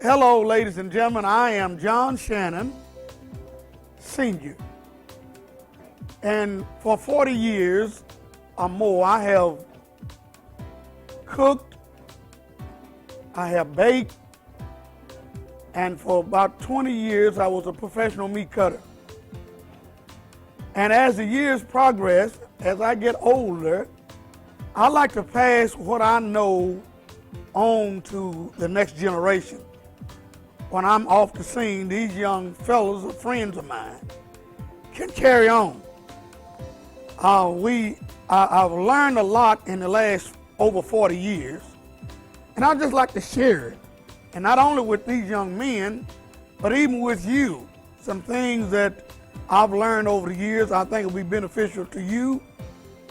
Hello, ladies and gentlemen. I am John Shannon, Senior. And for 40 years or more, I have cooked, I have baked, and for about 20 years, I was a professional meat cutter. And as the years progress, as I get older, I like to pass what I know on to the next generation. When I'm off the scene, these young fellows are friends of mine, can carry on. I've learned a lot in the last over 40 years, and I'd just like to share it. And not only with these young men, but even with you. Some things that I've learned over the years I think will be beneficial to you,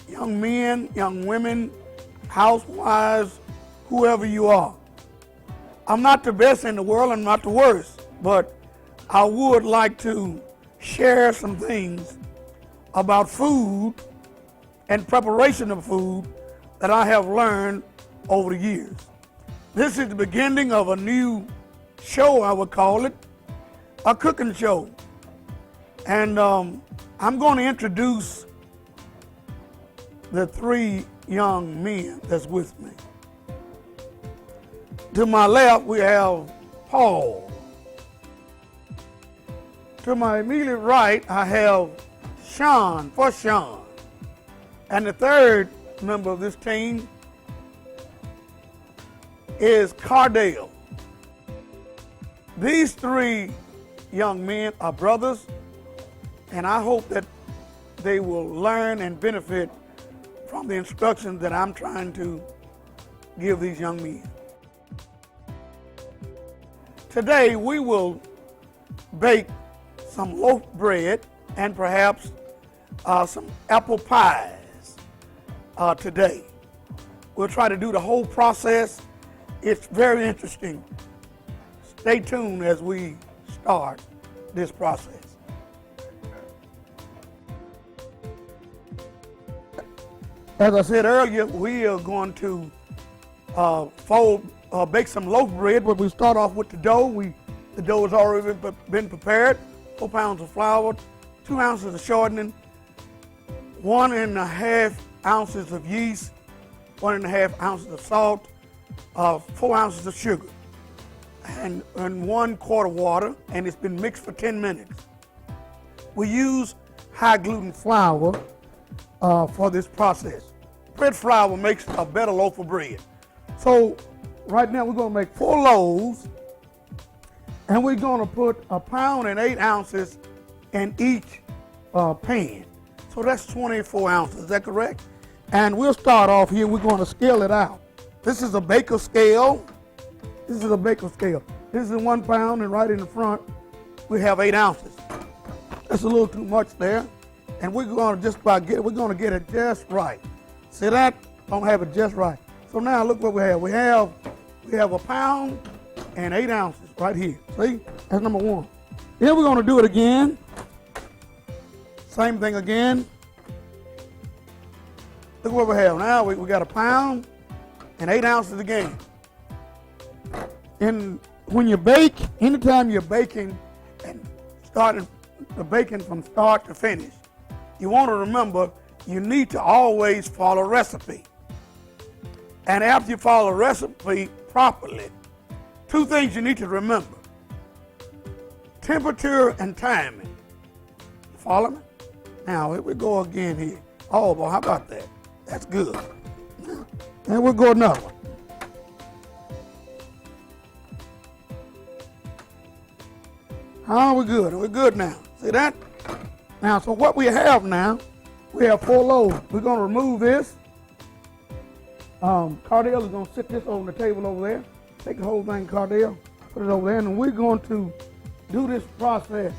young men, young women, housewives, whoever you are. I'm not the best in the world, I'm not the worst, but I would like to share some things about food and preparation of food that I have learned over the years. This is the beginning of a new show, I would call it, a cooking show. And I'm going to introduce the three young men that's with me. To my left, we have Paul. To my immediate right, I have Sean. And the third member of this team is Cardale. These three young men are brothers, and I hope that they will learn and benefit from the instructions that I'm trying to give these young men. Today we will bake some loaf bread and perhaps some apple pies today. We'll try to do the whole process. It's very interesting. Stay tuned as we start this process. As I said earlier, we are going to bake some loaf bread, but we start off with the dough. The dough has already been prepared. 4 pounds of flour, 2 ounces of shortening, 1.5 ounces of yeast, 1.5 ounces of salt, 4 ounces of sugar, and 1 quart of water, and it's been mixed for 10 minutes. We use high gluten flour for this process. Bread flour makes a better loaf of bread. So right now we're going to make 4 loaves, and we're going to put 1 pound and 8 ounces in each pan. So that's 24 ounces, is that correct? And we'll start off here, we're going to scale it out. This is a baker scale. This is 1 pound, and right in the front we have 8 ounces. That's a little too much there. And we're going to get it just right. See that? Don't have it just right. So now look what we have. We have 1 pound and 8 ounces right here. See? That's number 1. Then we're going to do it again. Same thing again. Look what we have. Now we got 1 pound and 8 ounces again. And when you bake, anytime you're baking and starting the baking from start to finish, you want to remember you need to always follow a recipe. And after you follow a recipe properly, two things you need to remember. Temperature and timing. You follow me? Now, here we go again here. Oh, boy, how about that? That's good. And we'll go another one. Oh, we're good. We're good now. See that? Now, so what we have now, we have 4 loaves. We're going to remove this. Cardell is going to sit this on the table over there. Take the whole thing, Cardell, put it over there, and we're going to do this process.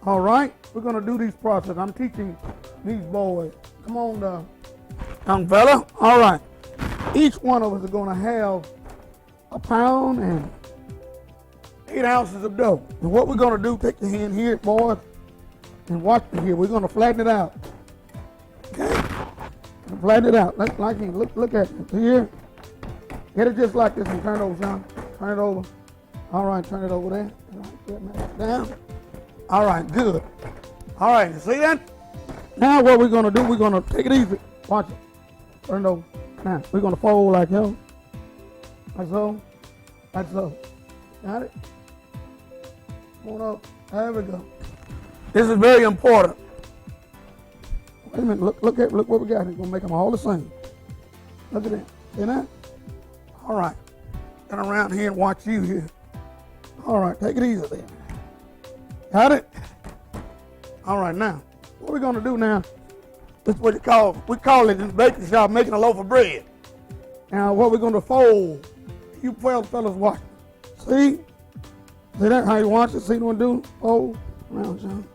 All right? We're going to do these process. I'm teaching these boys. Come on, young fella. All right. Each one of us is going to have a pound and 8 ounces of dough. And what we're going to do, take your hand here, boys, and watch me here. We're going to flatten it out. Okay? Flatten it out. Like you. Look at it. Here. Get it just like this and turn it over, Sean. Turn it over. All right, turn it over there. Down. All right, good. All right, you see that? Now what we're going to do, we're going to take it easy. Watch it. Turn it over. Now, we're going to fold like so. Like so. Like so. Got it? Come on up. There we go. This is very important. Wait a minute. Look what we got. It's going to make them all the same. Look at that. See that? All right. Turn around here and watch you here. All right. Take it easy there. Got it? All right. Now, what we're going to do now, this is what we call it in the baking shop, making a loaf of bread. Now, what we're going to fold, you 12 fellas watch. See? See that? How you watch it? See what I'm doing? Fold. Around, John.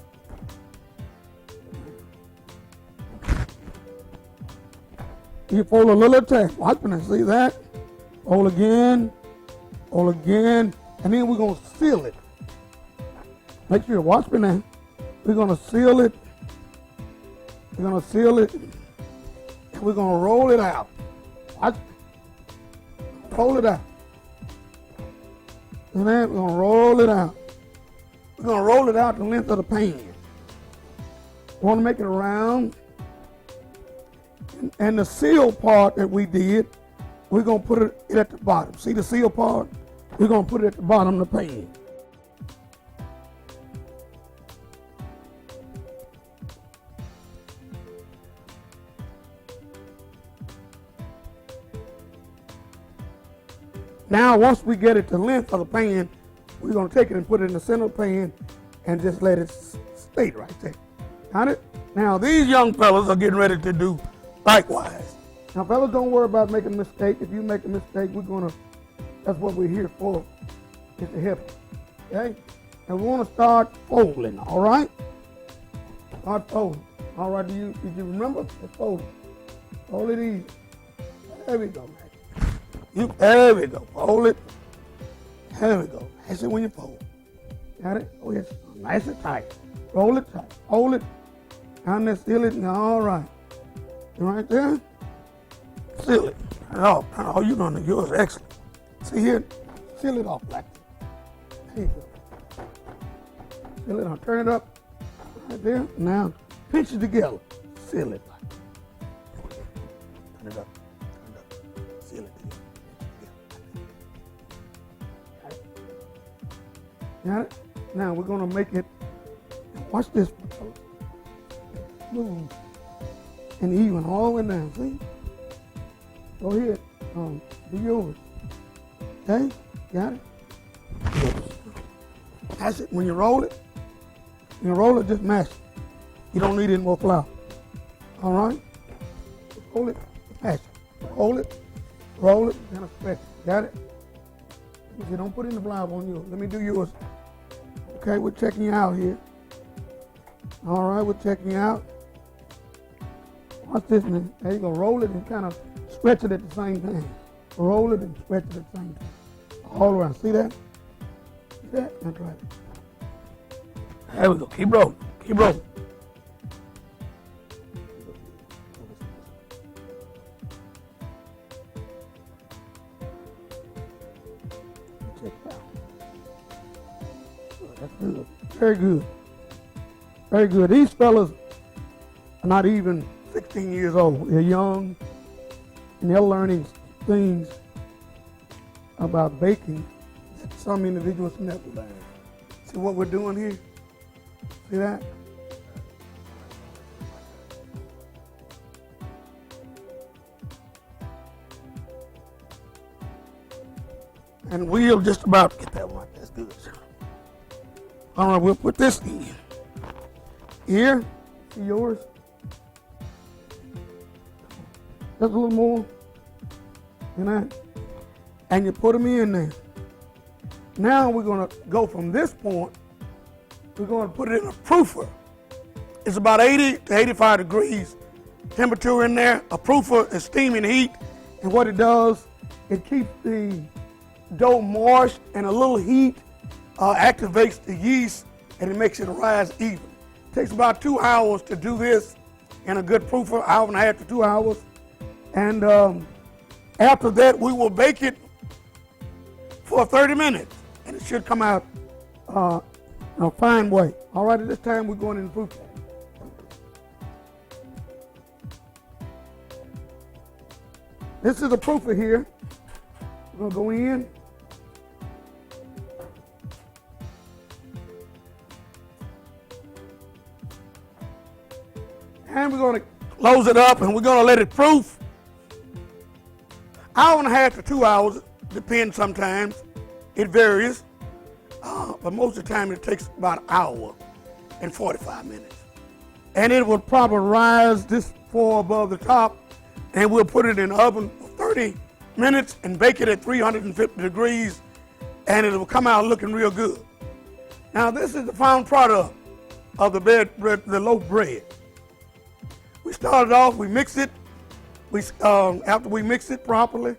You fold a little attack. Watch me. See that? Fold again. Fold again. And then we're going to seal it. Make sure you watch me now. We're going to seal it. We're going to seal it. And we're going to roll it out. Watch. Roll it out. And then we're going to roll it out. We're going to roll it out the length of the pan. We want to make it round. And the seal part that we did, we're going to put it at the bottom. See the seal part? We're going to put it at the bottom of the pan. Now, once we get it to the length of the pan, we're going to take it and put it in the center of the pan and just let it stay right there. Got it? Now, these young fellas are getting ready to do likewise. Now, fellas, don't worry about making a mistake. If you make a mistake, that's what we're here for, is to help you. Okay? And we want to start folding, all right? Start folding. All right, did you remember? Let's fold it. Fold it easy. There we go, man. There we go. Fold it. There we go. That's it when you fold. Got it? Oh, yes. Nice and tight. Roll it tight. Hold it. And then seal it. All right. You right there? Seal it. Oh, you done it. Yours excellent. See here? Seal it off like that. There you go. Seal it. I'll turn it up. Right there. Now, pinch it together. Seal it like that. Turn it up. Seal it together. Got it? Now we're going to make it, watch this, smooth and even all the way down, see? Go ahead, do yours. Okay? Got it? That's it. When you roll it, just mash it. You don't need any more flour. All right? Roll it, mash it. Roll it, kind of stretch it. Got it? You don't put any flour on yours. Let me do yours. Okay, we're checking you out here. All right, we're checking you out. Watch this, man. There you go. Roll it and kind of stretch it at the same time. Roll it and stretch it at the same time. All around. See that? See that? That's right. There we go. Keep rolling. Keep rolling. Check it out. That's good. Very good. Very good. These fellas are not even 16 years old. They're young and they're learning things about baking that some individuals never learn. See what we're doing here? See that? And we'll just about get that one. That's good. All right, we'll put this in. Here, see yours? Just a little more. You know? And you put them in there. Now we're going to go from this point, we're going to put it in a proofer. It's about 80 to 85 degrees temperature in there. A proofer is steaming heat, and what it does, it keeps the dough moist, and a little heat activates the yeast, and it makes it rise even. It takes about 2 hours to do this in a good proofer, hour and a half to 2 hours. And after that, we will bake it for 30 minutes, and it should come out in a fine way. All right, at this time, we're going in the proofer. This is a proofer here. We're going to go in. And we're going to close it up, and we're going to let it proof. Hour and a half to 2 hours, depends sometimes. It varies. But most of the time, it takes about an hour and 45 minutes. And it will probably rise this far above the top, and we'll put it in the oven for 30 minutes and bake it at 350 degrees, and it will come out looking real good. Now, this is the final product of the loaf bread. We started off, we mixed it. After we mixed it properly,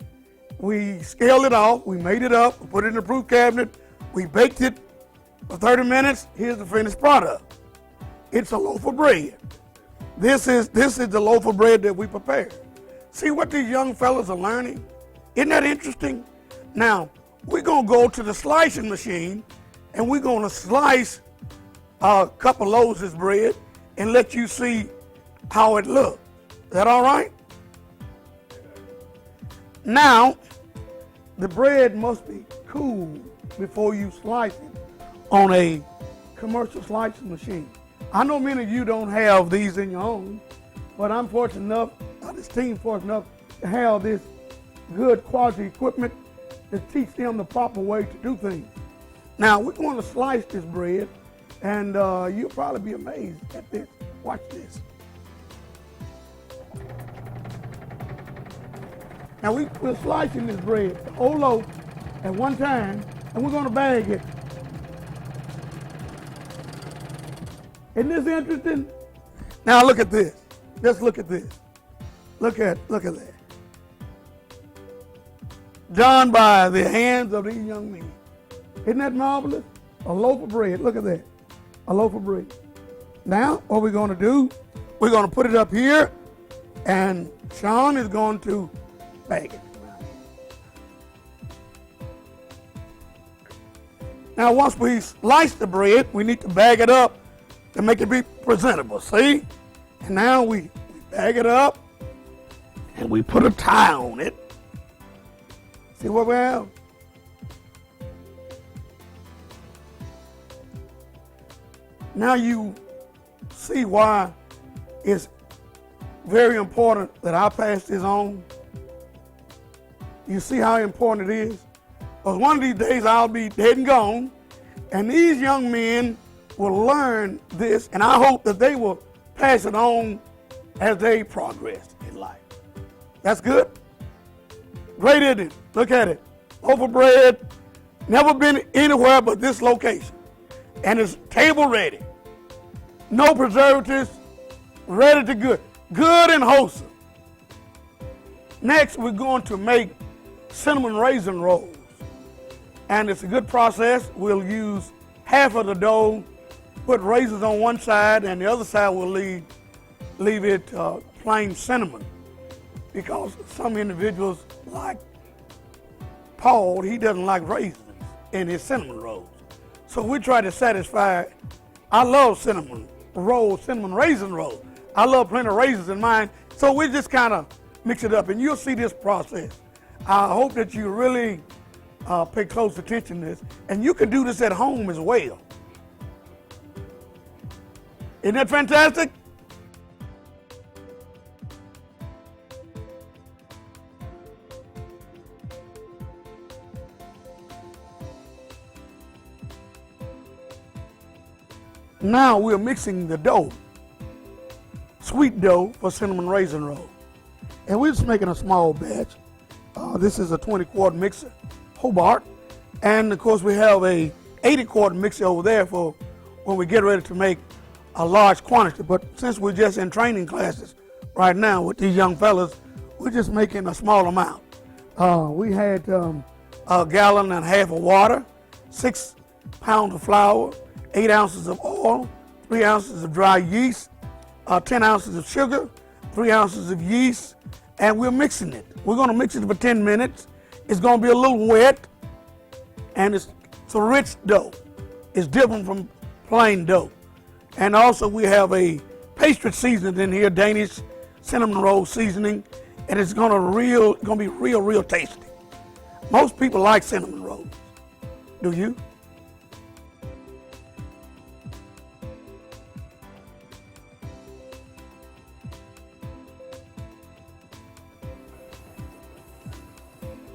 we scaled it off, we made it up, we put it in the proof cabinet, we baked it for 30 minutes. Here's the finished product. It's a loaf of bread. This is the loaf of bread that we prepared. See what these young fellas are learning? Isn't that interesting? Now, we're going to go to the slicing machine, and we're going to slice a couple loaves of bread and let you see how it looks. Is that all right? Now, the bread must be cool before you slice it on a commercial slicing machine. I know many of you don't have these in your own, but I'm fortunate enough, this team's fortunate enough to have this good quality equipment to teach them the proper way to do things. Now, we're going to slice this bread, and you'll probably be amazed at this. Watch this. Now, we're slicing this bread, the whole loaf, at one time, and we're going to bag it. Isn't this interesting? Now, look at this. Just look at this. Look at that. Done by the hands of these young men. Isn't that marvelous? A loaf of bread. Look at that. A loaf of bread. Now, what we're going to do, we're going to put it up here, and Sean is going to bag it. Now, once we slice the bread, we need to bag it up to make it be presentable. See? And now we bag it up, and we put a tie on it. See what we have? Now you see why it's very important that I pass this on. You see how important it is? Because one of these days I'll be dead and gone, and these young men will learn this, and I hope that they will pass it on as they progress in life. That's good? Great, isn't it? Look at it. Loaf of bread, never been anywhere but this location. And it's table ready. No preservatives, ready to good. Good and wholesome. Next, we're going to make cinnamon raisin rolls. And it's a good process. We'll use half of the dough, put raisins on one side, and the other side we'll leave it plain cinnamon. Because some individuals, like Paul, he doesn't like raisins in his cinnamon rolls. So we try to satisfy. I love cinnamon rolls, cinnamon raisin rolls. I love plenty of raisins in mine. So we just kind of mix it up, and you'll see this process. I hope that you really pay close attention to this. And you can do this at home as well. Isn't that fantastic? Now we're mixing the dough, sweet dough for cinnamon raisin roll. And we're just making a small batch. This is a 20-quart mixer, Hobart. And of course we have a 80-quart mixer over there for when we get ready to make a large quantity. But since we're just in training classes right now with these young fellas, we're just making a small amount. We had a gallon and a half of water, 6 pounds of flour, 8 ounces of oil, 3 ounces of dry yeast, 10 ounces of sugar, 3 ounces of yeast, and we're mixing it. We're going to mix it for 10 minutes. It's going to be a little wet, and it's a rich dough. It's different from plain dough. And also we have a pastry seasoning in here, Danish cinnamon roll seasoning, and it's going to be real tasty. Most people like cinnamon rolls. Do you?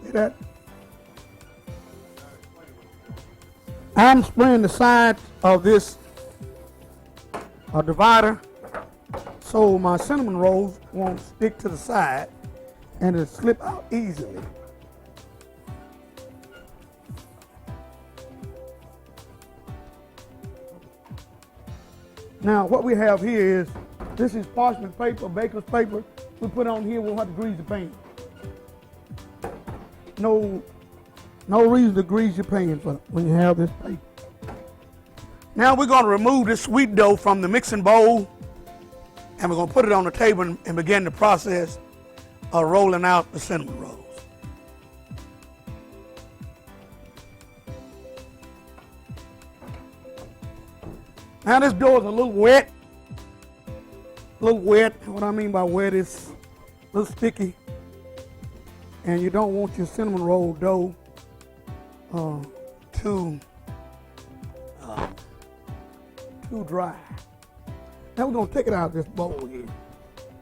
See that? I'm spraying the sides of this divider so my cinnamon rolls won't stick to the side and it'll slip out easily. Now what we have here is, this is parchment paper, baker's paper. We put on here, we'll have to grease the pan. No reason to grease your pan when you have this paper. Now we're going to remove this sweet dough from the mixing bowl, and we're going to put it on the table and begin the process of rolling out the cinnamon rolls. Now this dough is a little wet. What I mean by wet is a little sticky, and you don't want your cinnamon roll dough too dry. Now we're going to take it out of this bowl here,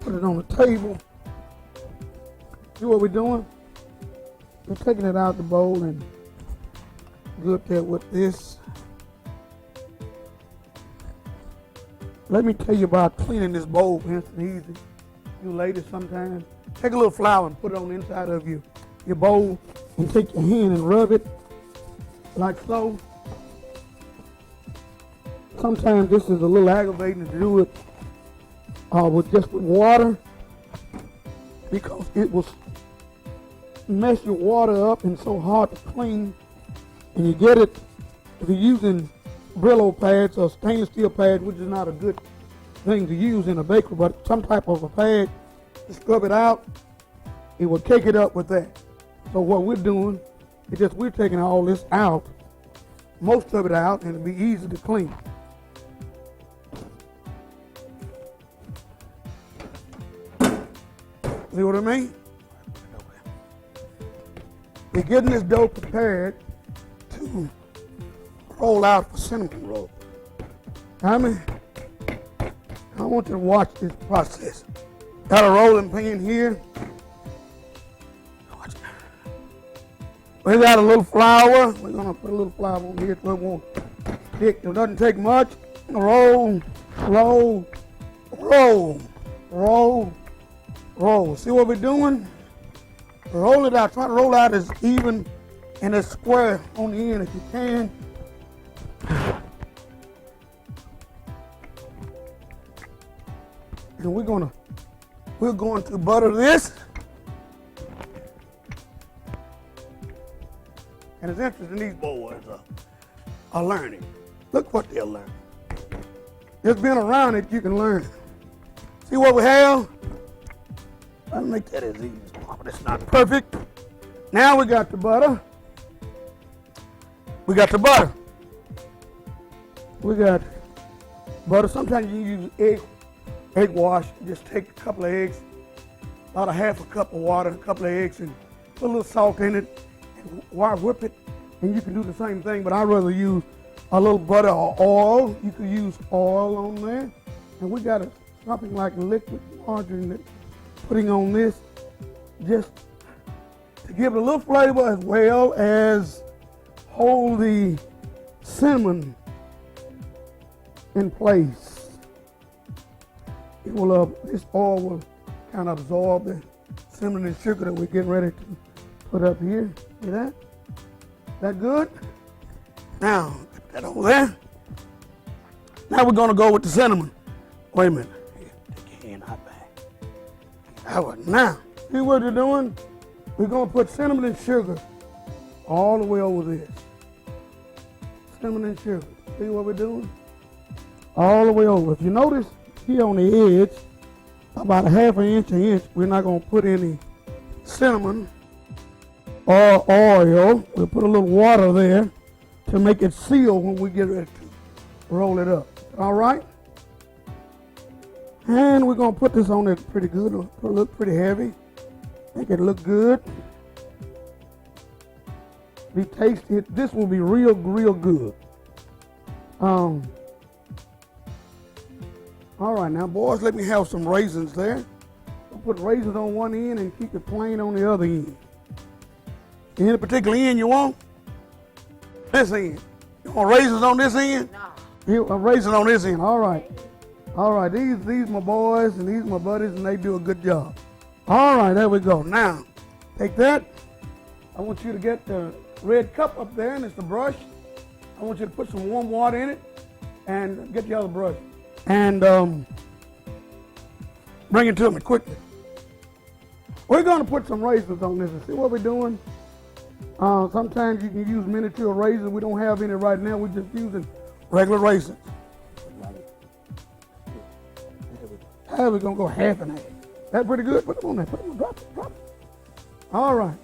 put it on the table. See what we're doing? We're taking it out of the bowl and go up there with this. Let me tell you about cleaning this bowl, instant easy. You ladies sometimes, take a little flour and put it on the inside of your bowl and take your hand and rub it like so. Sometimes this is a little aggravating to do it with water, because it will mess your water up and so hard to clean. And you get it, if you're using Brillo pads or stainless steel pads, which is not a good thing to use in a bakery, but some type of a pad to scrub it out, it will take it up with that. So what we're doing is just we're taking all this out, most of it out, and it'll be easy to clean. See what I mean? We're getting this dough prepared to roll out for cinnamon roll. I want you to watch this process. Got a rolling pin here. We got a little flour. We're gonna put a little flour on here so it won't stick. It doesn't take much. Roll, roll, roll, roll, roll. See what we're doing? Roll it out. Try to roll out as even and as square on the end as you can. And we're going to butter this. And it's interesting, these boys are learning. Look what they're learning. Just being around it, you can learn. See what we have? I'll make that as easy as possible. It's not perfect. Now we got the butter. We got butter. Sometimes you use egg wash. Just take a couple of eggs, about a half a cup of water, a couple of eggs, and put a little salt in it, whip it, and you can do the same thing, but I'd rather use a little butter or oil. You could use oil on there. And we got something like liquid margarine that putting on this just to give it a little flavor as well as hold the cinnamon in place. It will, this oil will kind of absorb the cinnamon and sugar that we're getting ready to put up here. See that? That good? Now, put that over there. Now we're going to go with the cinnamon. Wait a minute. Here, take your hand out back. Now, see what we're doing? We're going to put cinnamon and sugar all the way over this. Cinnamon and sugar. See what we're doing? All the way over. If you notice here on the edge, about a half an inch, we're not going to put any cinnamon or oil. We'll put a little water there to make it seal when we get ready to roll it up. All right? And we're going to put this on there pretty good. It'll look pretty heavy. Make it look good. Be tasty. This will be real good. All right, now, boys, let me have some raisins there. We'll put raisins on one end and keep it plain on the other end. Any particular end you want? This end. You want raisins on this end? No. A raisin on this end. All right. All right, these my boys and these my buddies, and they do a good job. All right, there we go. Now, take that. I want you to get the red cup up there, and it's the brush. I want you to put some warm water in it, and get the other brush. And bring it to me quickly. We're going to put some raisins on this and see what we're doing. Sometimes you can use miniature raisins. We don't have any right now. We're just using regular raisins. We're going to go half and half. That's pretty good. Put them on there. Put them on. Drop it. All right.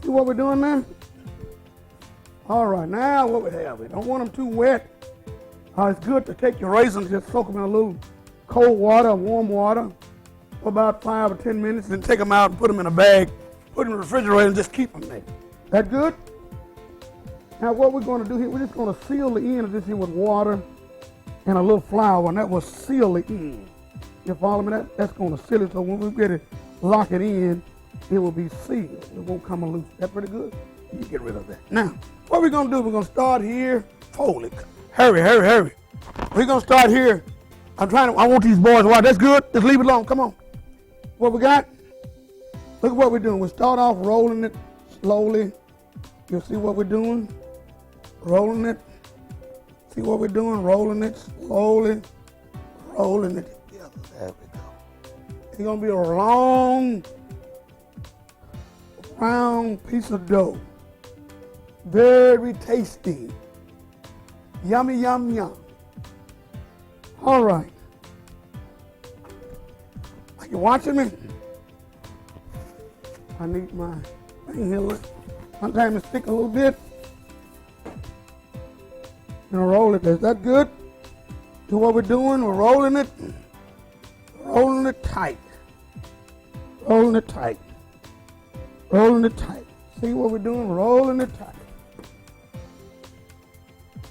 See what we're doing now? All right. Now what we have. We don't want them too wet. It's good to take your raisins, just soak them in a little cold water, warm water, for about 5 or 10 minutes, then take them out and put them in a bag, put them in the refrigerator, and just keep them there. That good? Now what we're going to do here, we're just going to seal the end of this here with water and a little flour, and that will seal the end. You follow me? That's going to seal it, so when we get it, lock it in, it will be sealed. It won't come loose. That's pretty good? You get rid of that. Now, what we're going to do, we're going to start here. Fold it. Hurry. We're going to start here. I want these boys to watch. That's good. Just leave it alone. Come on. What we got? Look at what we're doing. We start off rolling it slowly. You'll see what we're doing. Rolling it. See what we're doing? Rolling it slowly. Rolling it together. There we go. It's going to be a long, round piece of dough. Very tasty. Yummy, yum, yum. All right. Are you watching me? I need my thing here. Sometimes it stick a little bit. And roll it. Is that good? Do what we're doing. We're rolling it. Rolling it tight. Rolling it tight. Rolling it tight. See what we're doing? Rolling it tight.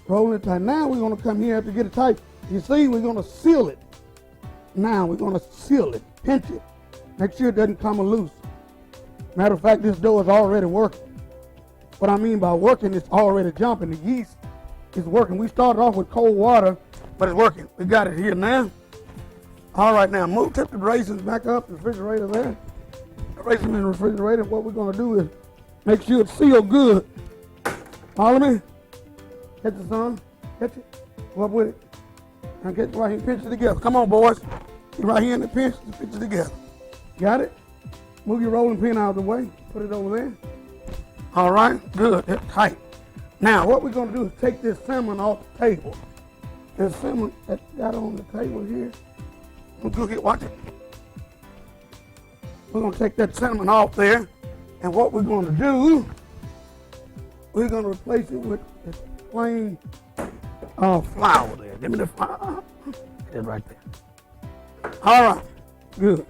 Rolling it tight. Now we're going to come here to get it tight. You see, we're going to seal it. Now we're going to seal it. Pinch it. Make sure it doesn't come loose. Matter of fact, this dough is already working. What I mean by working, it's already jumping. The yeast is working. We started off with cold water, but it's working. We got it here now. All right, now tip the raisins back up in the refrigerator there. The raisins in the refrigerator. What we're going to do is make sure it's sealed good. Follow me? Catch it, son. Catch it. Go up with it. Now get right here, pinch it together. Come on, boys. Get right here in the pinch it together. Got it? Move your rolling pin out of the way. Put it over there. All right, good. That's tight. Now, what we're going to do is take this cinnamon off the table. There's cinnamon that got on the table here. Look here, watch it. We're going to take that cinnamon off there. And what we're going to do, we're going to replace it with this plain flour there. Give me the flour. Get it right there. All right, good.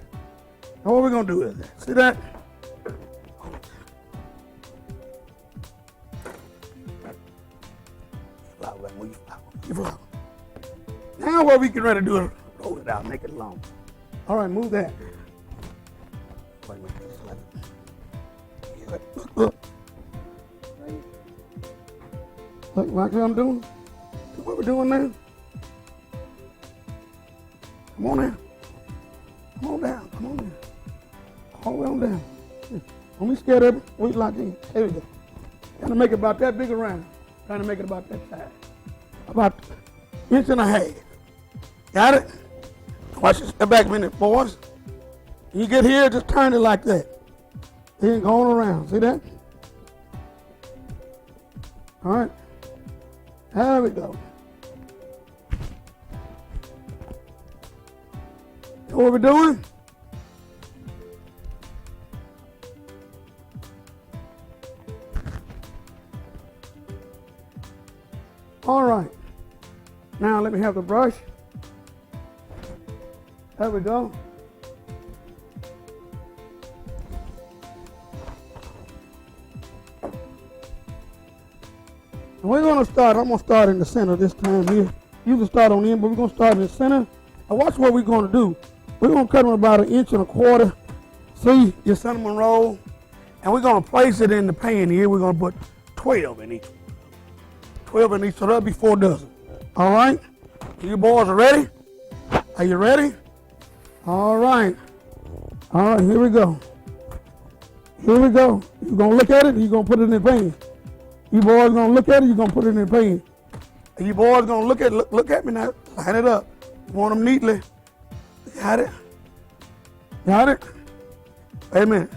Now what we're going to do is that. See that? flour. Move your flour. Your flour. Now what we get ready to do is roll it out, make it long. All right, move that. Wait a minute, just let it. Look. Look, like what I'm doing? What we're doing now? Come on now. Come on down. Come on down. All the way on down. Don't be scared of it. Wait like in. There we go. Trying to make it about that big around. Trying to make it about that size. About an inch and a half. Got it? Watch it. Step back a minute, boys. When you get here, just turn it like that. Then going around. See that? All right. There we go. You know what we're doing? All right. Now let me have the brush. There we go. And we're going to start, I'm going to start in the center this time here. You can start on the end, but we're going to start in the center. And watch what we're going to do. We're going to cut them about 1.25 inches. See your cinnamon roll. And we're going to place it in the pan here. We're going to put 12 in each one. 12 in each, so that'll be 4 dozen. All right? You boys are ready? Are you ready? All right. All right, here we go. Here we go. You're going to look at it, you're going to put it in the pan. You boys going to look at it, you're going to put it in the pan. And you boys going to look at me now. Line it up. You want them neatly. Got it? Got it? Wait a minute.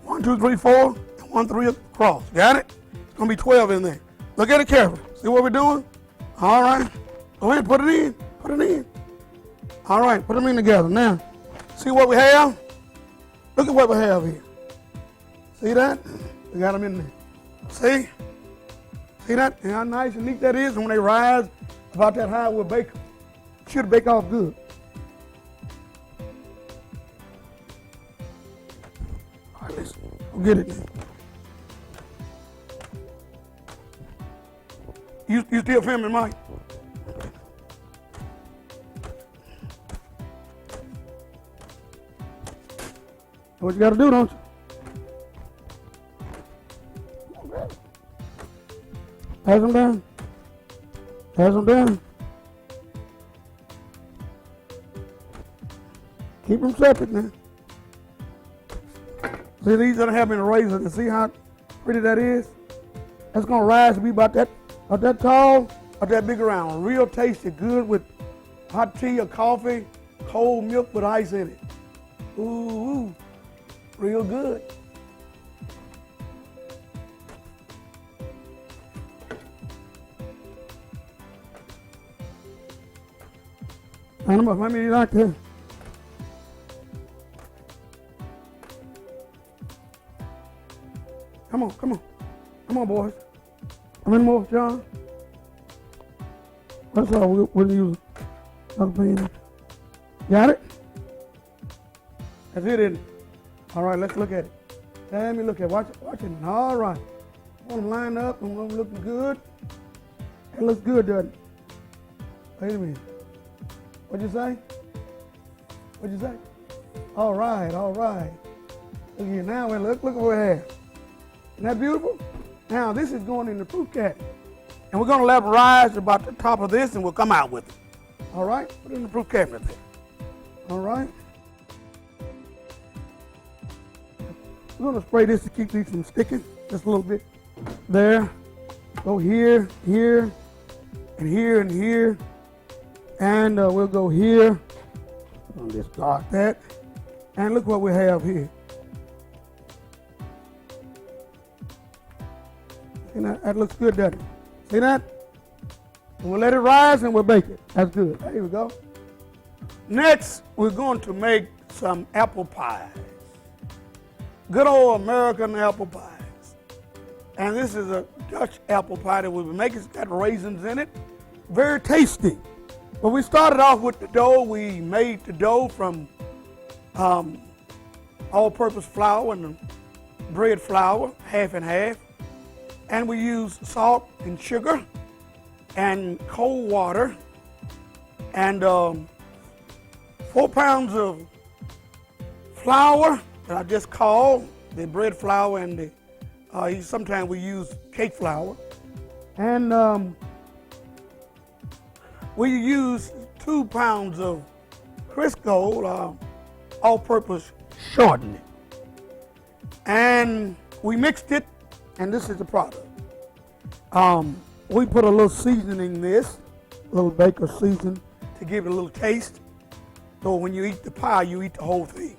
1, 2, 3, 4, and 1, 3 across. Got it? It's going to be 12 in there. Look at it carefully. See what we're doing? All right. Go ahead, put it in. Put it in. All right, put them in together. Now, see what we have? Look at what we have here. See that? We got them in there. See? See that? And how nice and neat that is? And when they rise about that high, we'll bake them. Should bake off good. All right, let's go get it. You still filming, Mike? What you got to do, don't you? Pass them down. Pass them down. Keep them separate now. See, these are having a razor, and see how pretty that is? That's going to rise to be about that tall, about that big around. Real tasty, good with hot tea or coffee, cold milk with ice in it. Ooh, real good. I don't know how many you like that. Come on, come on. Come on, boys. How many more, John? That's all we'll use. Got it? That's it, isn't it? All right, let's look at it. Let me look at it. Watch it. All right. I want them lined up. I want them looking good. It looks good, doesn't it? Wait a minute. What'd you say? What'd you say? All right, all right. Look here now. Look what we have. Isn't that beautiful? Now, this is going in the fruit cabinet. And we're going to let it rise about the top of this, and we'll come out with it. All right? Put it in the fruit cabinet there. All right? We're going to spray this to keep these from sticking just a little bit. There. Go here, here, and here, and here. And we'll go here. I'll just start that. And look what we have here. And that looks good, doesn't it? See that? And we'll let it rise and we'll bake it. That's good. There we go. Next, we're going to make some apple pies. Good old American apple pies. And this is a Dutch apple pie that we'll be making. It's got raisins in it. Very tasty. But we started off with the dough. We made the dough from all-purpose flour and bread flour, half and half. And we use salt and sugar and cold water and 4 pounds of flour that I just called, the bread flour, and the sometimes we use cake flour. And we use 2 pounds of Crisco, all-purpose shortening. And we mixed it, and this is the product. We put a little seasoning in this, a little baker season to give it a little taste. So when you eat the pie, you eat the whole thing.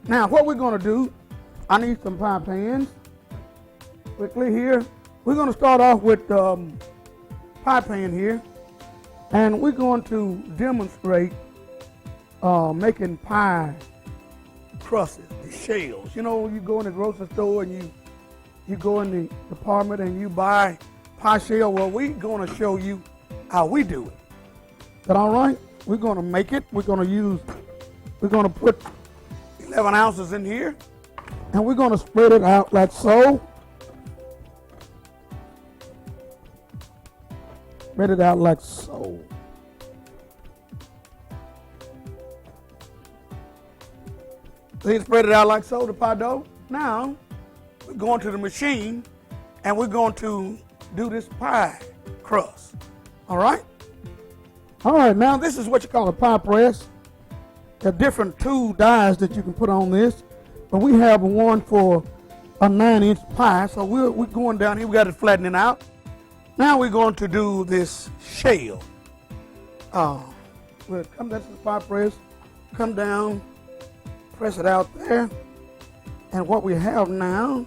Now, what we're going to do, I need some pie pans. Quickly here, we're going to start off with pie pan here, and we're going to demonstrate making pie crusts, the shells. You know, you go in the grocery store and you go in the department and you buy pie shell. Well, we're going to show you how we do it. Is that all right? We're going to make it. We're going to put 11 ounces in here, and we're going to spread it out like so. Spread it out like so. See, spread it out like so, the pie dough. Now, we're going to the machine, and we're going to do this pie crust. All right? All right, now this is what you call a pie press. There are different tool dies that you can put on this, but we have one for a 9-inch pie, so we're going down here. We got it flattening out. Now we're going to do this shell. We'll come down to the pie press, come down, press it out there, and what we have now,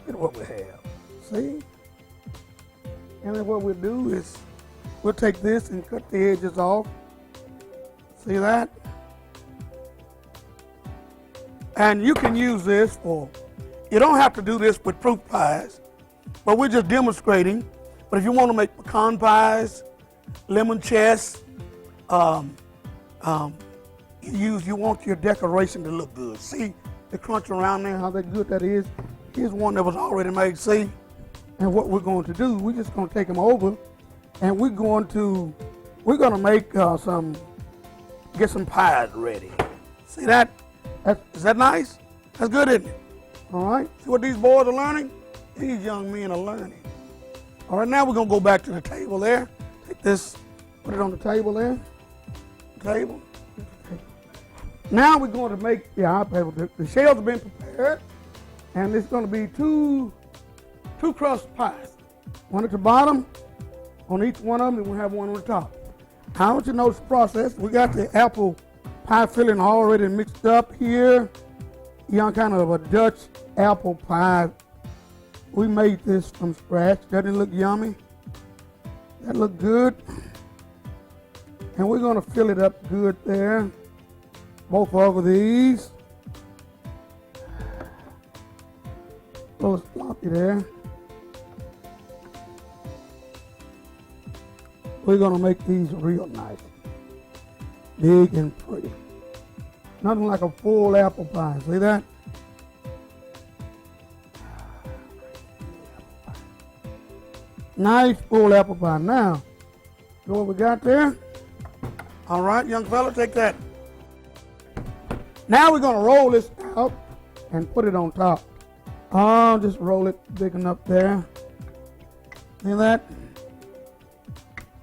look at what we have. See? And then what we'll do is we'll take this and cut the edges off. See that? And you can use this for, you don't have to do this with fruit pies, but we're just demonstrating. But if you want to make pecan pies, lemon chess, you want your decoration to look good. See the crunch around there, how that good that is? Here's one that was already made, see? And what we're going to do, we're just going to take them over, and we're going to make get some pies ready. See that? Is that nice? That's good, isn't it? All right. See what these boys are learning? These young men are learning. All right, now we're going to go back to the table there. Take this, put it on the table there. Table. Now we're going to make, the shells have been prepared, and it's going to be two crust pies. One at the bottom, on each one of them, and we'll have one on the top. I want you to notice the process. We got the apple pie filling already mixed up here. Kind of a Dutch apple pie. We made this from scratch. Doesn't it look yummy? That look good. And we're going to fill it up good there. Both over these. A little sloppy there. We're going to make these real nice. Big and pretty. Nothing like a full apple pie. See that? Nice full apple pie. Now, see what we got there? All right, young fella, take that. Now we're going to roll this out and put it on top. Just roll it big enough there. See that?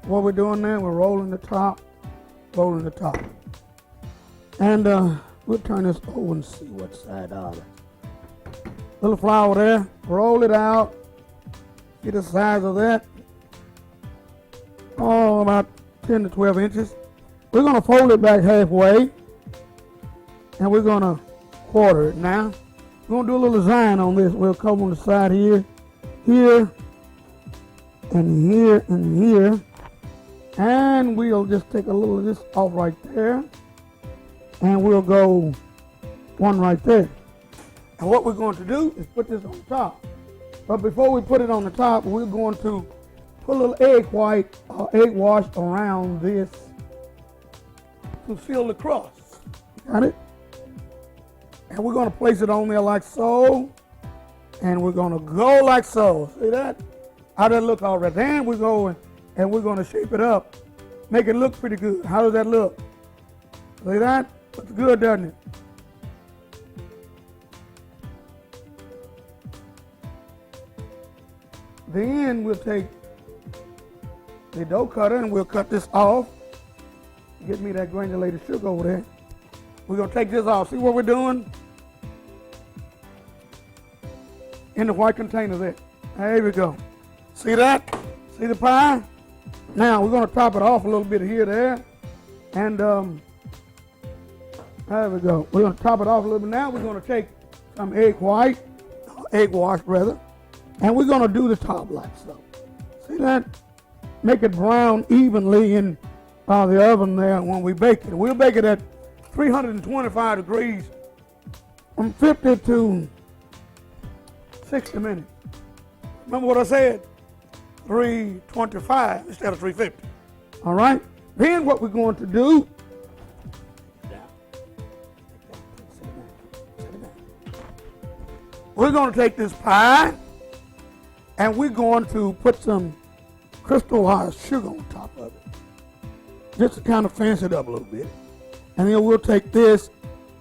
What we're doing there, we're rolling the top. And we'll turn this over and see what side of it. Little flour there, roll it out. See the size of that? Oh, about 10 to 12 inches. We're going to fold it back halfway, and we're going to quarter it now. We're going to do a little design on this. We'll come on the side here, here, and here, and here. And we'll just take a little of this off right there, and we'll go one right there. And what we're going to do is put this on top. But before we put it on the top, we're going to put a little egg wash around this to seal the crust. Got it? And we're going to place it on there like so. And we're going to go like so. See that? How does that look all right? Then we go and we're going to shape it up. Make it look pretty good. How does that look? See that? Looks good, doesn't it? Then we'll take the dough cutter and we'll cut this off. Get me that granulated sugar over there. We're going to take this off. See what we're doing? In the white container there. There we go. See that? See the pie? Now we're going to top it off a little bit here, there. And there we go. We're going to top it off a little bit. Now we're going to take some egg wash rather. And we're going to do the top like so. See that? Make it brown evenly in the oven there when we bake it. We'll bake it at 325 degrees from 50 to 60 minutes. Remember what I said? 325 instead of 350. All right? Then what we're going to do, we're going to take this pie and we're going to put some crystallized sugar on top of it. Just to kind of fancy it up a little bit. And then we'll take this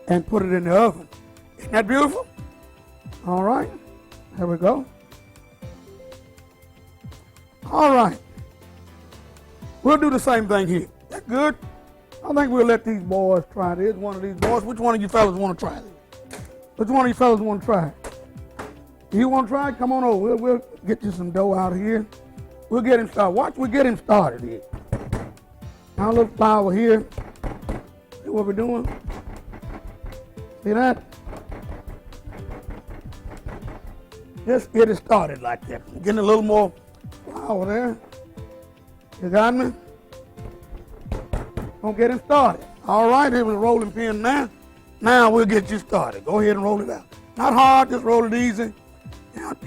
and put it in the oven. Isn't that beautiful? All right. There we go. All right. We'll do the same thing here. That good? I think we'll let these boys try this. One of these boys. Which one of you fellas want to try this? Which one of you fellas want to try it? You want to try it? Come on over. We'll get you some dough out of here. We'll get him started. Watch, we get him started here. Now a little flour here. See what we're doing? See that? Just get it started like that. Getting a little more flour there. You got me? Gonna get him started. All right, here's a rolling pin now. Now we'll get you started. Go ahead and roll it out. Not hard, just roll it easy.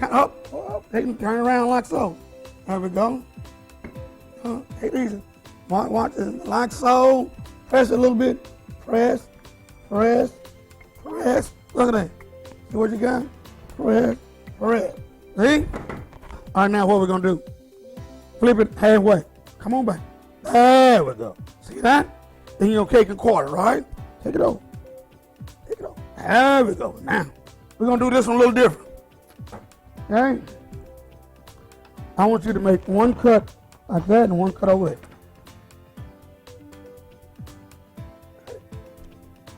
Up, turn around like so. There we go. Take it easy. Watch it like so. Press it a little bit. Press, press, press. Look at that. See what you got? Press, press. See? All right, now what we're going to do? Flip it halfway. Come on back. There we go. See that? Then you're going to take a quarter, right? Take it over. Take it over. There we go. Now, we're going to do this one a little different. Okay? I want you to make one cut like that and one cut over there.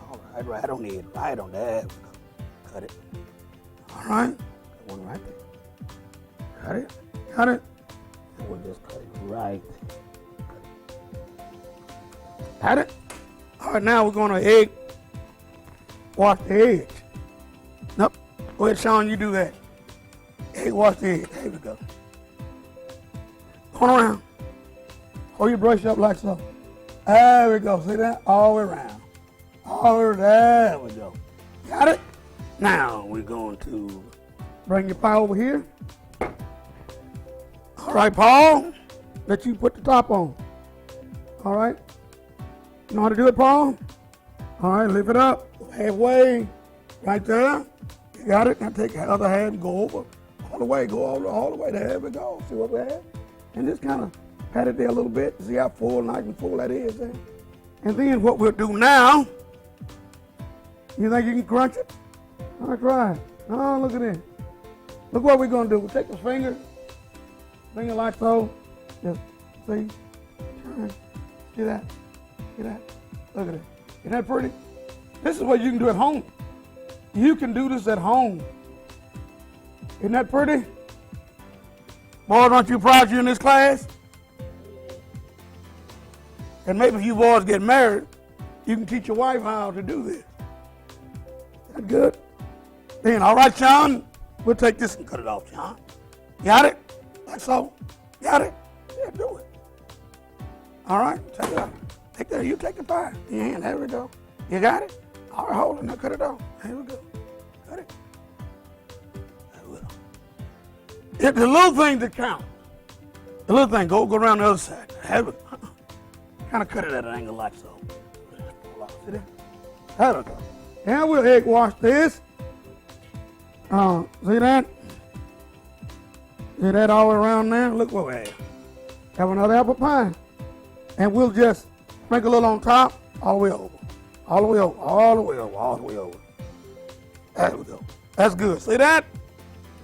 All right, right on it, right on there. Cut it. All right, one right there. Got it? Got it? And we'll just cut it right there. Got it? All right, now we're going to wash the edge. Nope. Go ahead, Sean, you do that. Egg wash the edge. There we go. Turn around. Hold your brush up like so. There we go. See that? All the way around. All the way. There we go. Got it? Now we're going to bring your pie over here. All right, Paul. Let you put the top on. All right. You know how to do it, Paul? All right, lift it up. Halfway. Right there. You got it? Now take the other hand and go over. All the way. Go all the way. There we go. See what we have? And just kind of pat it there a little bit. See how full, nice and full that is there. And then what we'll do now, you think you can crunch it? All right, try it. Oh, look at this. Look what we're going to do. We'll take the finger like so. Just see. Turn. See that? See that? Look at it. Isn't that pretty? This is what you can do at home. You can do this at home. Isn't that pretty? Boys, aren't you proud you're in this class? And maybe if you boys get married, you can teach your wife how to do this. That good? Then, all right, Sean, we'll take this and cut it off, Sean. Got it? Like so. Got it? Yeah, do it. All right, take it off. Take that. You take the pie in your hand. There we go. You got it? All right, hold it. Now cut it off. There we go. Cut it. It's the little thing that counts. The little thing, go around the other side. Have it. Kind of cut it at an angle like so. See there? There we go. Now we'll egg wash this. See that? Is that all around there? Look what we have. Have another apple pie. And we'll just sprinkle a little on top, all the way over. All the way over, all the way over, all the way over. There we go. That's good. See that?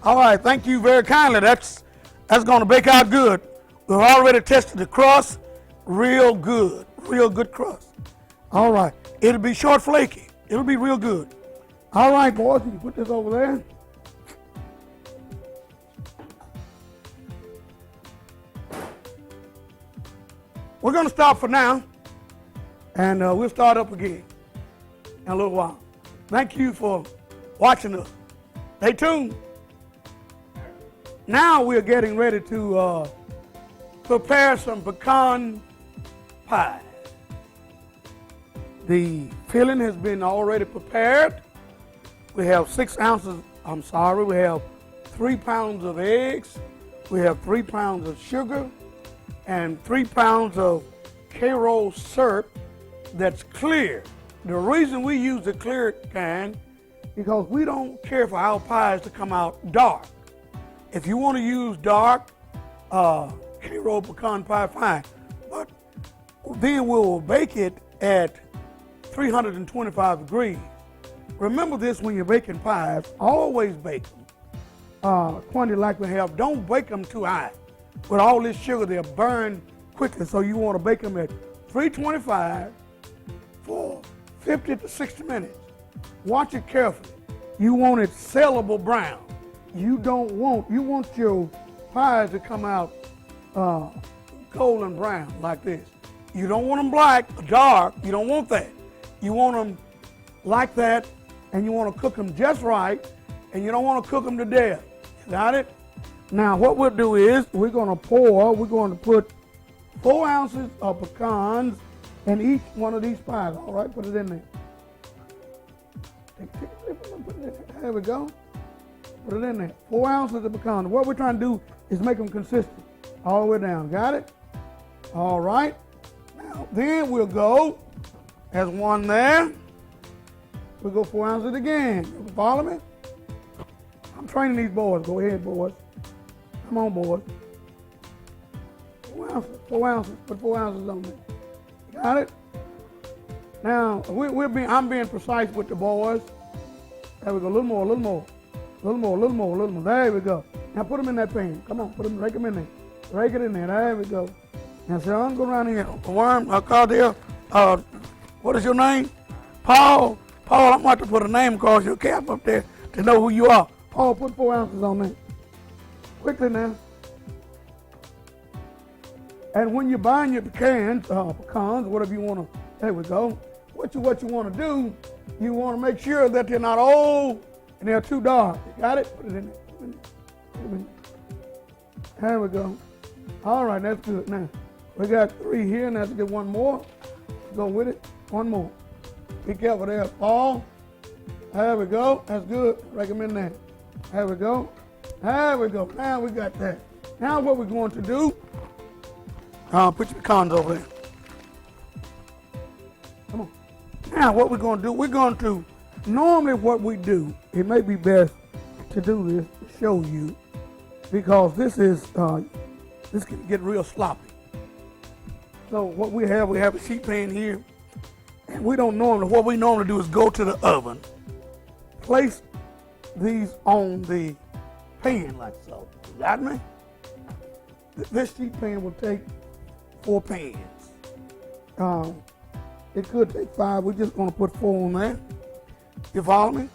All right, thank you very kindly. That's going to bake out good. We've already tested the crust. Real good crust. All right, it'll be short flaky. It'll be real good. All right, boys, you can put this over there. We're going to stop for now, and we'll start up again in a little while. Thank you for watching us. Stay tuned. Now we're getting ready to prepare some pecan pie. The filling has been already prepared. We have 6 ounces, we have 3 pounds of eggs. We have 3 pounds of sugar and 3 pounds of Karo syrup that's clear. The reason we use the clear kind because we don't care for our pies to come out dark. If you want to use dark Karo pecan pie, fine. But then we'll bake it at 325 degrees. Remember this when you're baking pies, always bake them. Quantity like we have, don't bake them too high. With all this sugar, they'll burn quickly, so you want to bake them at 325 for 50 to 60 minutes. Watch it carefully. You want it sellable brown. You want your pies to come out golden brown like this. You don't want them black or dark. You don't want that. You want them like that, and you want to cook them just right, and you don't want to cook them to death. Got it? Now what we'll do is we're going to put 4 ounces of pecans in each one of these pies. All right, put it in there. There we go. Put it in there. 4 ounces of pecans. What we're trying to do is make them consistent all the way down. Got it? All right. Now then we'll go as one there. We'll go 4 ounces again. You follow me? I'm training these boys. Go ahead, boys. Come on, boys. 4 ounces. 4 ounces. Put 4 ounces on there. Got it? Now I'm being precise with the boys. There we go. A little more. A little more. A little more. A little more. A little more. There we go. Now put them in that pan. Come on. Rake them in there. Rake it in there. There we go. Now, son, go around here. Worm, Cardiel, what is your name? Paul. Paul, I'm about to put a name across your cap up there to know who you are. Paul, put 4 ounces on there. Quickly now. And when you're buying your pecans, whatever you want to, there we go. What you want to do, you want to make sure that they're not old and they're too dark. You got it? Put it in there. Put it in there. There we go. All right, that's good. Now, we got 3 here, and let's get one more. Go with it. One more. Be careful there, Paul. There we go. That's good. Recommend that. There we go. There we go. Now we got that. Now what we're going to do, put your pecans over there. Come on. Now what we're going to do, normally what we do, it may be best to do this to show you, because this can get real sloppy. So what we have a sheet pan here, and what we normally do is go to the oven, place these on the pan like so. You got me? This sheet pan will take 4 pans. It could take 5. We're just going to put 4 on there. You follow me?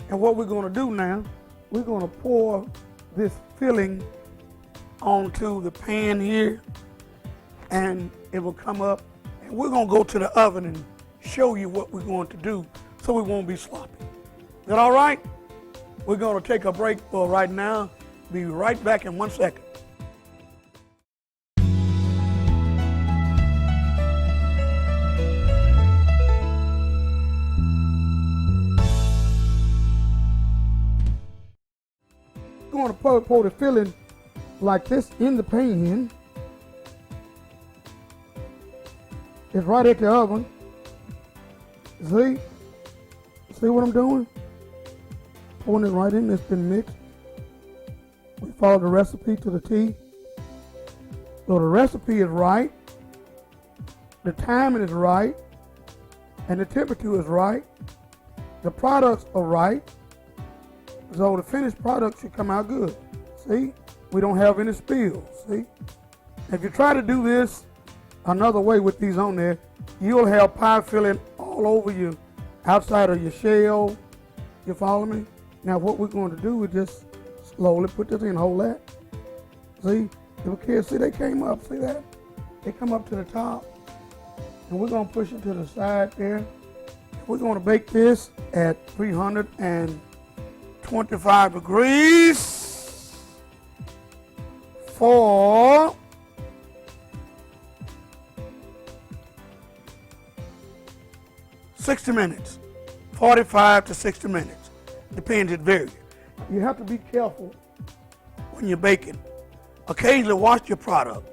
And what we're going to do now, we're going to pour this filling onto the pan here, and it will come up, and we're going to go to the oven and show you what we're going to do so we won't be sloppy. Is that all right? We're going to take a break for right now. Be right back in 1 second. We're going to pour the filling like this in the pan. It's right at the oven. See what I'm doing? Pouring it right in. It's been mixed We follow the recipe to the T. So the recipe is right, the timing is right, and the temperature is right. The products are right. So the finished product should come out good. See? We don't have any spills. See? If you try to do this another way with these on there, you'll have pie filling all over you, outside of your shell. You follow me? Now what we're going to do is just slowly put this in, hold that. See? If you can't see, they came up. See that? They come up to the top. And we're going to push it to the side there. We're going to bake this at 325 degrees for 60 minutes, 45 to 60 minutes. Depends, it varies. You have to be careful when you're baking. Occasionally wash your product.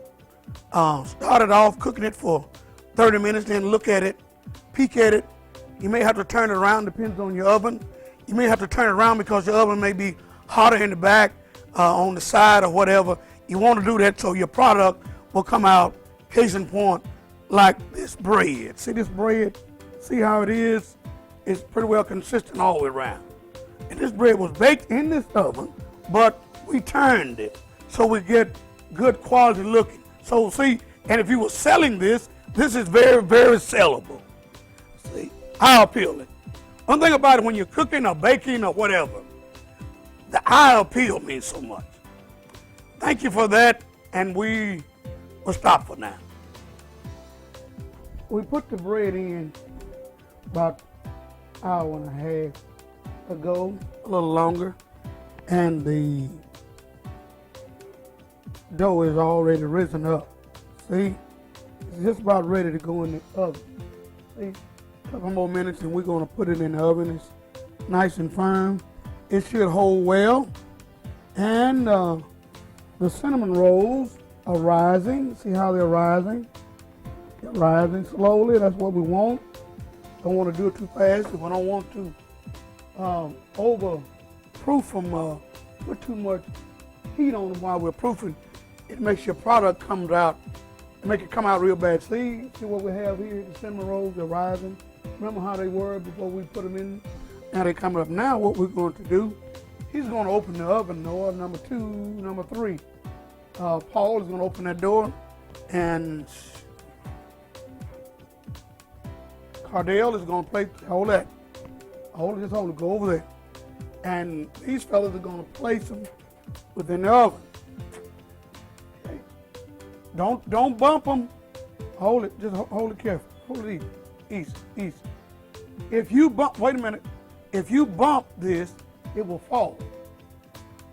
Start it off cooking it for 30 minutes, then look at it, peek at it. You may have to turn it around, depends on your oven. You may have to turn it around because your oven may be hotter in the back, on the side or whatever. You want to do that so your product will come out, case in point, like this bread. See this bread? See how it is? It's pretty well consistent all the way around. And this bread was baked in this oven, but we turned it so we get good quality looking. So see, and if you were selling this, this is very, very sellable. See, eye appealing. One thing about it, when you're cooking or baking or whatever, the eye appeal means so much. Thank you for that, and we will stop for now. We put the bread in about an hour and a half ago, a little longer, and the dough is already risen up. See, it's just about ready to go in the oven. See, a couple more minutes and we're going to put it in the oven. It's nice and firm. It should hold well. And the cinnamon rolls are rising. See how they're rising? They're rising slowly. That's what we want. Don't want to do it too fast. If I don't want to overproof them, put too much heat on them while we're proofing. It makes your product comes out, make it come out real bad. See what we have here? The cinnamon rolls are rising. Remember how they were before we put them in? Now they're coming up. Now what we're going to do, he's going to open the oven door, number 2, number 3. Paul is going to open that door, and Cardell is going to place, hold that. Just hold it, go over there. And these fellas are going to place them within the oven. Okay. Don't bump them. Hold it, just hold it careful. Hold it easy. If you bump, wait a minute. If you bump this, it will fall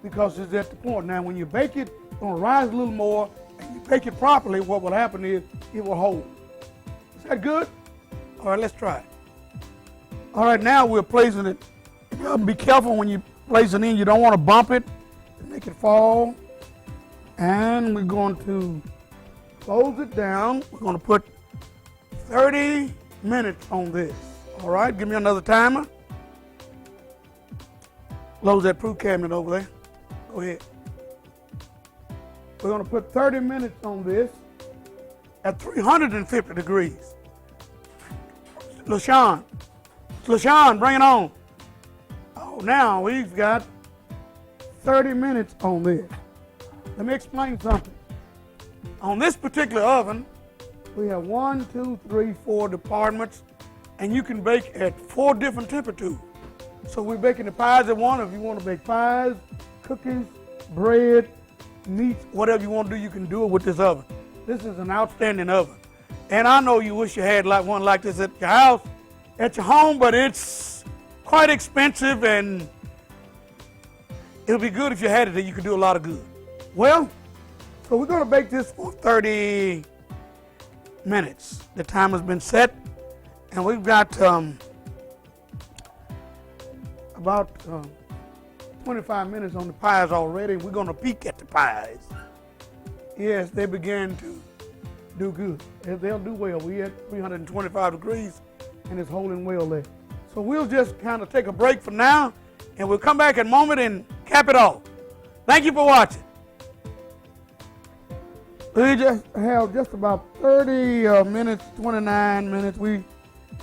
because it's at the point. Now when you bake it, it's going to rise a little more, and you bake it properly, what will happen is it will hold. Is that good? All right, let's try it. All right, now we're placing it. Be careful when you place it in. You don't want to bump it and make it fall. And we're going to close it down. We're going to put 30 minutes on this. All right, give me another timer. Close that proof cabinet over there. Go ahead. We're going to put 30 minutes on this at 350 degrees. LaShawn, bring it on. Oh, now we've got 30 minutes on this. Let me explain something. On this particular oven, we have 1, 2, 3, 4 departments, and you can bake at 4 different temperatures. So we're baking the pies at 1. If you want to bake pies, cookies, bread, meats, whatever you want to do, you can do it with this oven. This is an outstanding oven. And I know you wish you had one like this at your house, at your home, but it's quite expensive, and it'll be good if you had it, that you could do a lot of good. Well, so we're going to bake this for 30 minutes. The time has been set, and we've got about 25 minutes on the pies already. We're going to peek at the pies. Yes, they began to do good. They'll do well. We're at 325 degrees, and it's holding well there. So we'll just kind of take a break for now, and we'll come back in a moment and cap it off. Thank you for watching. We just have just about 30 minutes, 29 minutes. We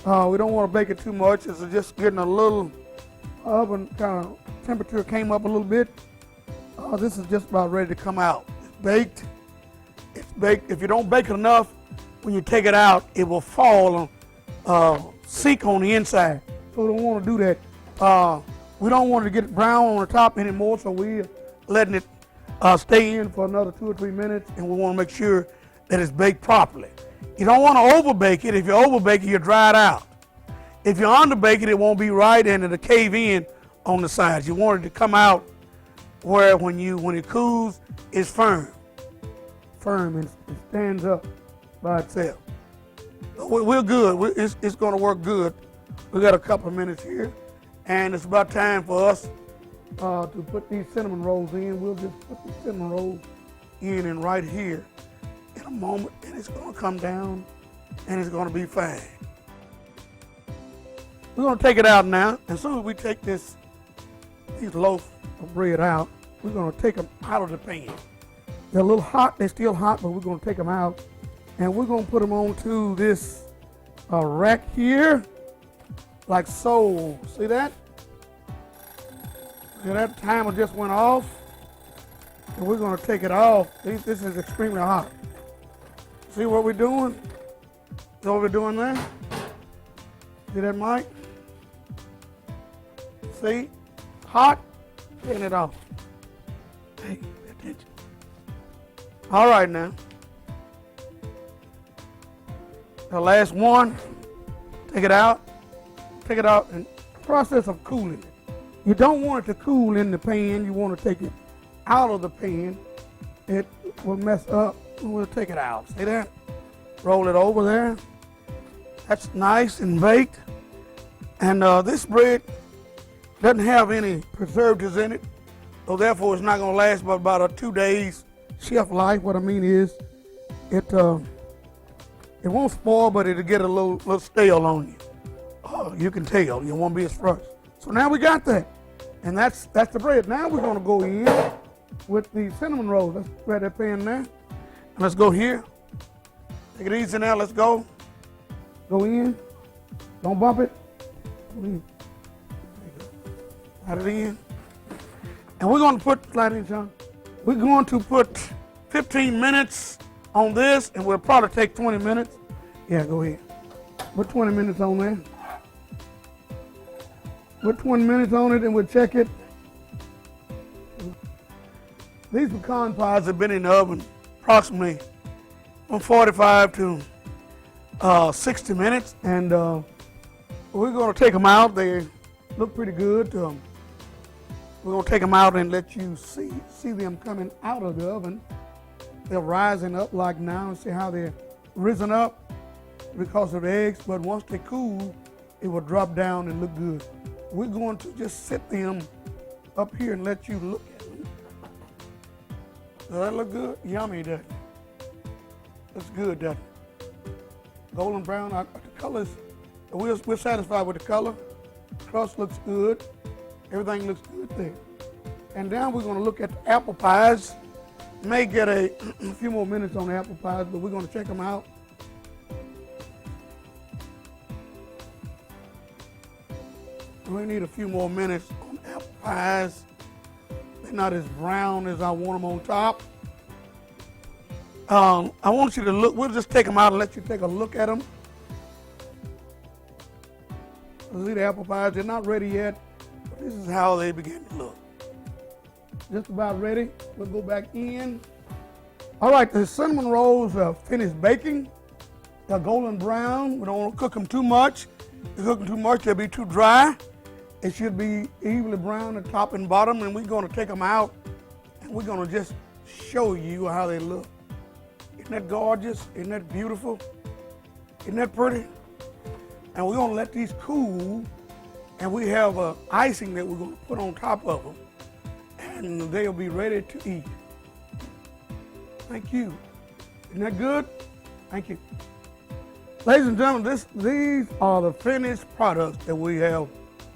don't want to bake it too much. It's just getting a little oven kind of temperature came up a little bit. This is just about ready to come out. It's baked. It's baked. If you don't bake it enough, when you take it out, it will fall on, seek on the inside. So we don't want to do that. We don't want to get it brown on the top anymore, so we're letting it stay in for another 2 or 3 minutes, and we want to make sure that it's baked properly. You don't want to overbake it. If you overbake it, you'll dry it out. If you underbake it, it won't be right, and it'll cave in on the sides. You want it to come out where when it cools, it's firm and it stands up by itself. So we're good. It's going to work good. We got a couple of minutes here, and it's about time for us to put these cinnamon rolls in. We'll just put the cinnamon rolls in and right here in a moment, and it's going to come down, and it's going to be fine. We're going to take it out now. As soon as we take these loaves of bread out, we're going to take them out of the pan. They're a little hot. They're still hot, but we're going to take them out, and we're going to put them onto this rack here, like so. See that? And that timer just went off, and we're going to take it off. This is extremely hot. See what we're doing? See what we're doing there? See that, Mike? See? Hot? Taking it off. Hey, pay attention. All right now. The last one. Take it out. Take it out and process of cooling it. You don't want it to cool in the pan. You want to take it out of the pan. It will mess up. We'll take it out. See that? Roll it over there. That's nice and baked. And this bread doesn't have any preservatives in it, so therefore it's not going to last but about a 2 days shelf life. What I mean is, it won't spoil, but it'll get a little stale on you. You can tell. You won't be as fresh. So now we got that. And that's the bread. Now we're going to go in with the cinnamon rolls. Let's grab that pan there. And let's go here. Take it easy now. Let's go. Go in. Don't bump it. Go in. Slide it in. And we're going to put, slide in, John. We're going to put 15 minutes on this, and we'll probably take 20 minutes. Yeah, go ahead. Put 20 minutes on there. Put 20 minutes on it and we'll check it. These pecan pies have been in the oven approximately from 45 to 60 minutes, and we're going to take them out. They look pretty good. We're going to take them out and let you see them coming out of the oven. They're rising up like now, and see how they're risen up because of the eggs, but once they cool, it will drop down and look good. We're going to just sit them up here and let you look at them. Does that look good? Yummy, doesn't it? Looks good, doesn't it? Golden brown, the colors, we're satisfied with the color. Crust looks good. Everything looks good there. And now we're going to look at the apple pies. May get a few more minutes on the apple pies, but we're going to check them out. We need a few more minutes on apple pies. They're not as brown as I want them on top. I want you to look. We'll just take them out and let you take a look at them. See the apple pies. They're not ready yet, but this is how they begin to look. Just about ready. We'll go back in. All right, the cinnamon rolls are finished baking. They're golden brown. We don't want to cook them too much. If you cook them too much, they'll be too dry. It should be evenly brown at top and bottom, and we're going to take them out, and we're going to just show you how they look. Isn't that gorgeous? Isn't that beautiful? Isn't that pretty? And we're going to let these cool, and we have icing that we're going to put on top of them, and they'll be ready to eat. Thank you. Isn't that good? Thank you. Ladies and gentlemen, these are the finished products that we have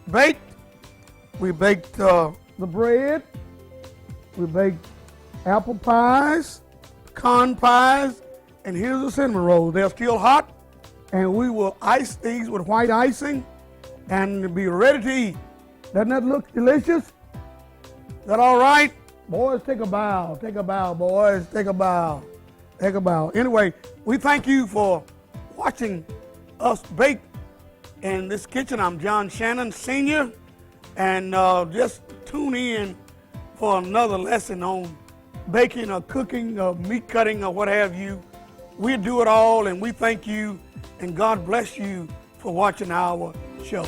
baked. We baked the bread, We bake apple pies, pecan pies, and here's the cinnamon rolls. They're still hot, and we will ice these with white icing and be ready to eat. Doesn't that look delicious? Is that all right? Boys, take a bow. Take a bow, boys. Take a bow. Take a bow. Anyway, we thank you for watching us bake in this kitchen. I'm John Shannon, Senior, and just tune in for another lesson on baking or cooking or meat cutting or what have you. We do it all, and we thank you, and God bless you for watching our show.